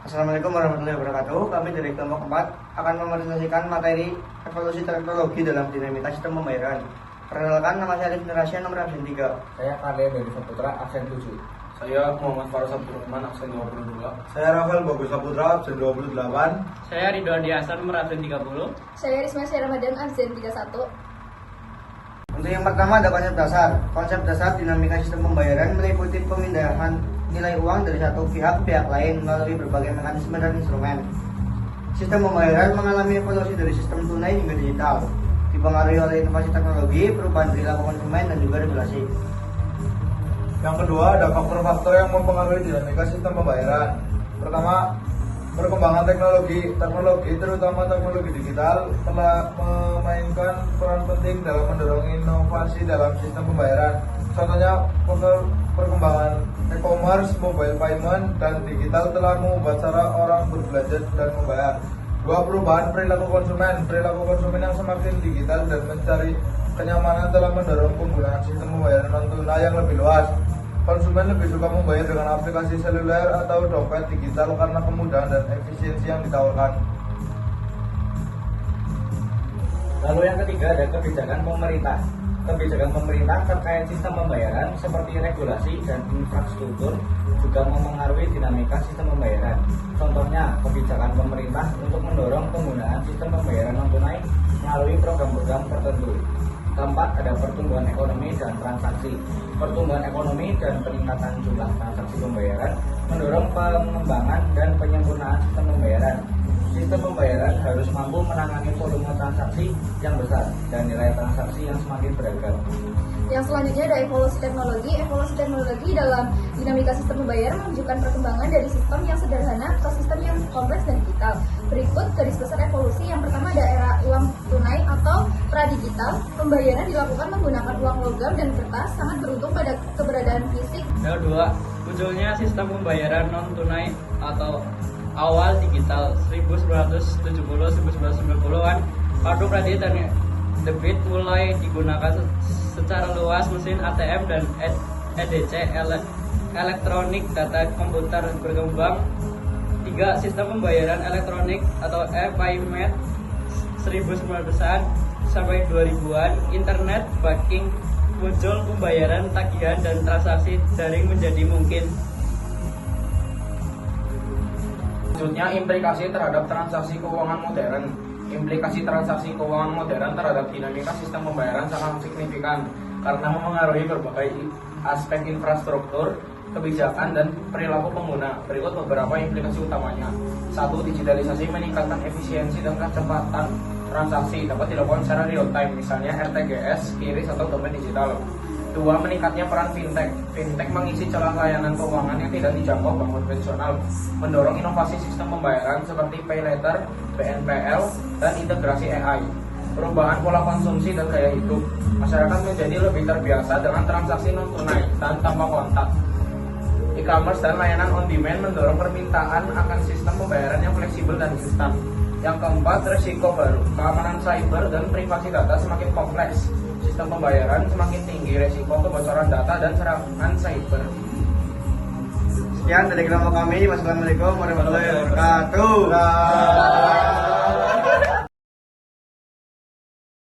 Assalamualaikum warahmatullahi wabarakatuh. Kami dari kelompok 4 akan mepresentasikan materi evolusi teknologi dalam dinamika sistem pembayaran. Perkenalkan, nama saya Alif Nurasya, nomor absen 3. Saya Karya dari Saputra, absen 7. Saya Muhammad Faras Abdurrahman, absen 22. Saya Rafael Bagus Saputra, absen 28. Saya Ridho Andi Hasan, nomor absen 30. Saya Risma Ramadan, absen 31. Untuk yang pertama ada konsep dasar. Konsep dasar dinamika sistem pembayaran meliputi pemindahan nilai uang dari satu pihak ke pihak lain melalui berbagai mekanisme dan instrumen. Sistem pembayaran mengalami evolusi dari sistem tunai hingga digital, dipengaruhi oleh inovasi teknologi, perubahan perilaku konsumen, dan juga regulasi. Yang kedua, ada faktor-faktor yang mempengaruhi dinamika sistem pembayaran. Pertama, perkembangan teknologi. Teknologi, terutama teknologi digital, telah memainkan peran penting dalam mendorong inovasi dalam sistem pembayaran. Contohnya, perkembangan e-commerce, mobile payment, dan digital telah mengubah cara orang berbelanja dan membayar. Dua, perubahan perilaku konsumen. Perilaku konsumen yang semakin digital dan mencari kenyamanan telah mendorong penggunaan sistem pembayaran non-tunai yang lebih luas. Konsumen lebih suka membayar dengan aplikasi seluler atau dompet digital karena kemudahan dan efisiensi yang ditawarkan. Lalu yang ketiga ada kebijakan pemerintah. Kebijakan pemerintah terkait sistem pembayaran seperti regulasi dan infrastruktur juga memengaruhi dinamika sistem pembayaran. Contohnya, kebijakan pemerintah untuk mendorong penggunaan sistem pembayaran non-tunai melalui program-program tertentu. Keempat, ada pertumbuhan ekonomi dan transaksi. Pertumbuhan ekonomi dan peningkatan jumlah transaksi pembayaran mendorong pengembangan dan penyempurnaan sistem pembayaran. Sistem pembayaran harus mampu menangani volume transaksi yang besar dan nilai transaksi yang semakin beragam. Yang selanjutnya ada evolusi teknologi. Evolusi teknologi dalam dinamika sistem pembayaran menunjukkan perkembangan dari sistem yang sederhana ke sistem yang kompleks dan digital. Berikut garis besar evolusi. Yang pertama ada era uang tunai atau pradigital. Pembayaran dilakukan menggunakan uang logam dan kertas, sangat beruntung pada keberadaan fisik. Yang kedua, munculnya sistem pembayaran non tunai atau awal digital 1970-1990-an. Kartu kredit dan debit mulai digunakan secara luas. Mesin ATM dan EDC elektronik data komputer berkembang. 3. Sistem pembayaran elektronik atau e-payment 1900-an sampai 2000-an. Internet banking muncul, pembayaran tagihan dan transaksi daring menjadi mungkin. Selanjutnya, implikasi terhadap transaksi keuangan modern. Implikasi transaksi keuangan modern terhadap dinamika sistem pembayaran sangat signifikan karena memengaruhi berbagai aspek infrastruktur, kebijakan, dan perilaku pengguna. Berikut beberapa implikasi utamanya. 1. Digitalisasi meningkatkan efisiensi dan kecepatan transaksi dapat dilakukan secara real time, misalnya RTGS, QRIS, atau dompet digital. 2. Meningkatnya peran fintech. Fintech mengisi celah layanan keuangan yang tidak dijangkau bank konvensional, mendorong inovasi sistem pembayaran seperti pay later, BNPL, dan integrasi AI. Perubahan pola konsumsi dan gaya hidup. Masyarakat menjadi lebih terbiasa dengan transaksi non-tunai dan tanpa kontak. E-commerce dan layanan on-demand mendorong permintaan akan sistem pembayaran yang fleksibel dan instan. Yang keempat, risiko baru. Keamanan cyber dan privasi data semakin kompleks. Sistem pembayaran semakin tinggi risiko kebocoran data dan serangan cyber. Sekian dari kelompok kami. Wassalamualaikum warahmatullahi wabarakatuh.